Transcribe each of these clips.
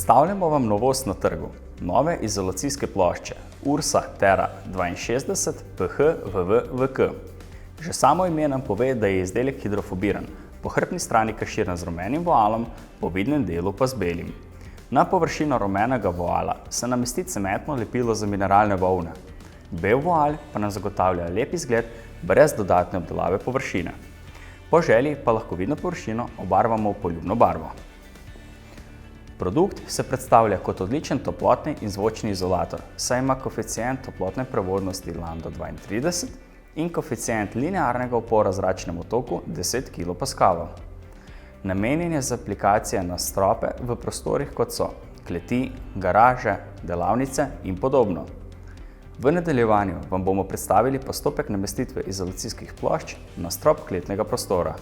Predstavljamo vam novost na trgu, nove izolacijske plošče Ursa Terra 62 PHVVK. Že samo ime nam pove, da je izdelek hidrofobiran, po hrbtni strani kaširan z rumenim voalom, po vidnem delu pa z belim. Na površino rumenega voala se namesti cementno lepilo za mineralne volne. Bel voal pa nam zagotavlja lep izgled brez dodatne obdelave površine. Po želji pa lahko vidno površino obarvamo v poljubno barvo. Produkt se predstavlja kot odličen toplotni in zvočni izolator, saj ima koeficient toplotne prevodnosti lambda 32 in koeficient linearnega upora zračnemu toku 10 kPa. Namenjen je za aplikacije na strope v prostorih, kot so kleti, garaže, delavnice in podobno. V nadaljevanju vam bomo predstavili postopek namestitve izolacijskih plošč na strop kletnega prostora.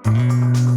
Thank you.